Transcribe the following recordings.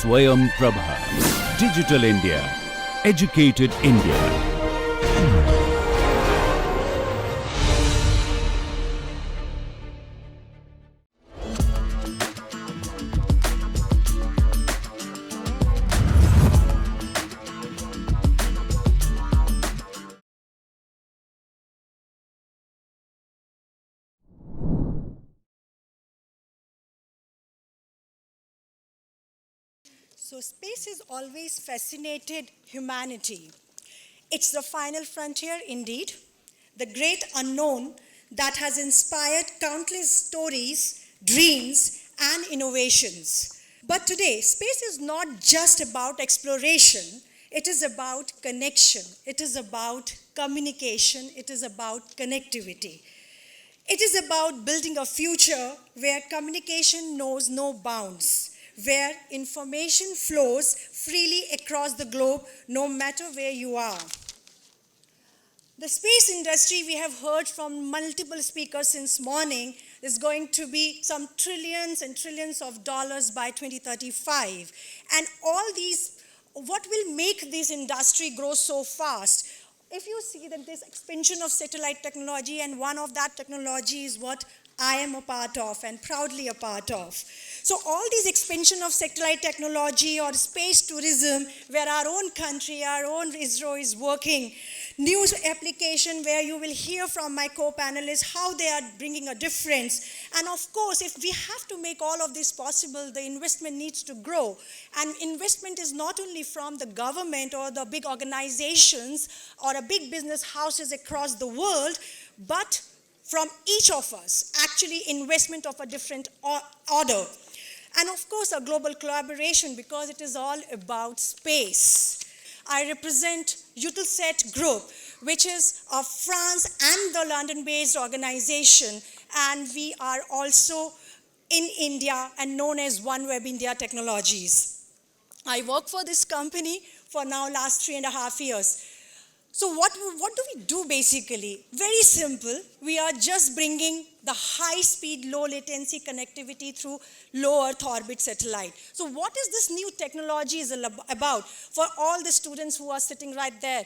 Swayam Prabha. Digital India. Educated India. So space has always fascinated humanity. It's the final frontier indeed, the great unknown that has inspired countless stories, dreams, and innovations. But today, space is not just about exploration, it is about connection, it is about communication, it is about connectivity. It is about building a future where communication knows no bounds, where information flows freely across the globe, no matter where you are. The space industry, we have heard from multiple speakers since morning, is going to be some trillions and trillions of dollars by 2035. And all these, what will make this industry grow so fast? If you see that this expansion of satellite technology, and one of that technology is what I am a part of and proudly a part of. So all these expansion of satellite technology or space tourism, where our own country, our own ISRO is working, news application where you will hear from my co-panelists how they are bringing a difference. And of course, if we have to make all of this possible, the investment needs to grow. And investment is not only from the government or the big organizations or a big business houses across the world, but from each of us, actually investment of a different order. And of course, a global collaboration, because it is all about space. I represent Eutelsat Group, which is a France and the London-based organization, and we are also in India and known as OneWeb India Technologies. I work for this company for now last 3.5 years. So what do we do basically? Very simple. We are just bringing the high-speed, low-latency connectivity through low Earth orbit satellite. So what is this new technology is about? For all the students who are sitting right there,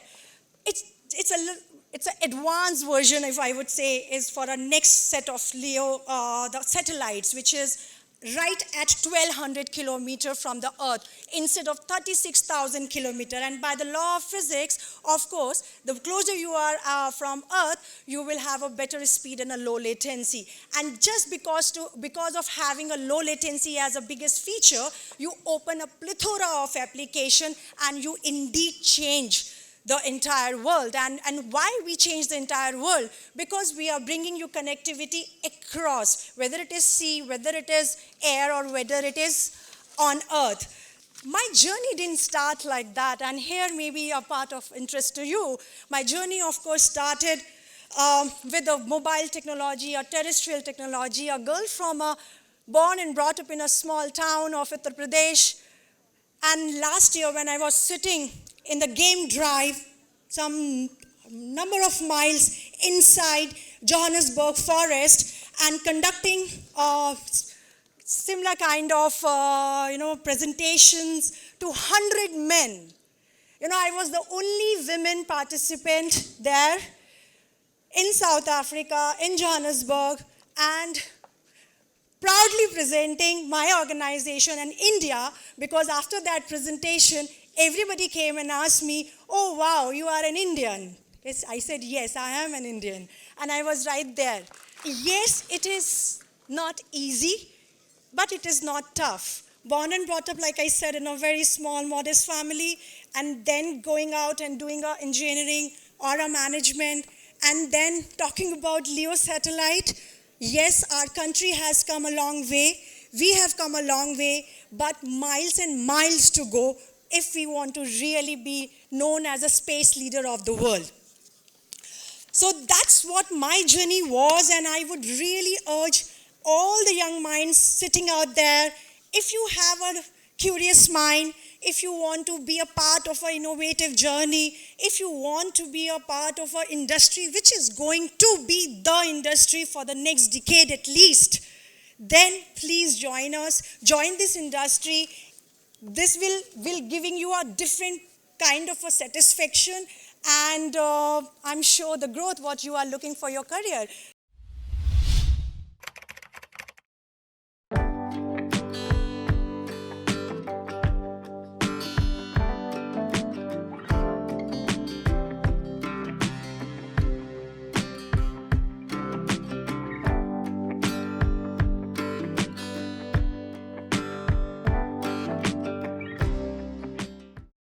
it's an advanced version, if I would say, is for a next set of LEO the satellites, which is right at 1,200 kilometers from the Earth instead of 36,000 kilometers. And by the law of physics, of course, the closer you are from Earth, you will have a better speed and a low latency. And just because of having a low latency as a biggest feature, you open a plethora of application and you indeed change the entire world. And why we change the entire world? Because we are bringing you connectivity across, whether it is sea, whether it is air, or whether it is on Earth. My journey didn't start like that, and here may be a part of interest to you. My journey, of course, started with a mobile technology, a terrestrial technology, a girl born and brought up in a small town of Uttar Pradesh. And last year, when I was sitting in the game drive, some number of miles inside Johannesburg forest, and conducting similar kind of presentations to 100 men. I was the only women participant there in South Africa, in Johannesburg, and proudly presenting my organization and India, because after that presentation, everybody came and asked me, "Oh, wow, you are an Indian." Yes, I said, "Yes, I am an Indian." And I was right there. Yes, it is not easy, but it is not tough. Born and brought up, like I said, in a very small, modest family, and then going out and doing our engineering or a management, and then talking about LEO satellite. Yes, our country has come a long way. We have come a long way, but miles and miles to go if we want to really be known as a space leader of the world. So that's what my journey was, and I would really urge all the young minds sitting out there, if you have a curious mind, if you want to be a part of an innovative journey, if you want to be a part of an industry which is going to be the industry for the next decade at least, then please join us, join this industry, this will giving you a different kind of a satisfaction, and I'm sure the growth what you are looking for your career.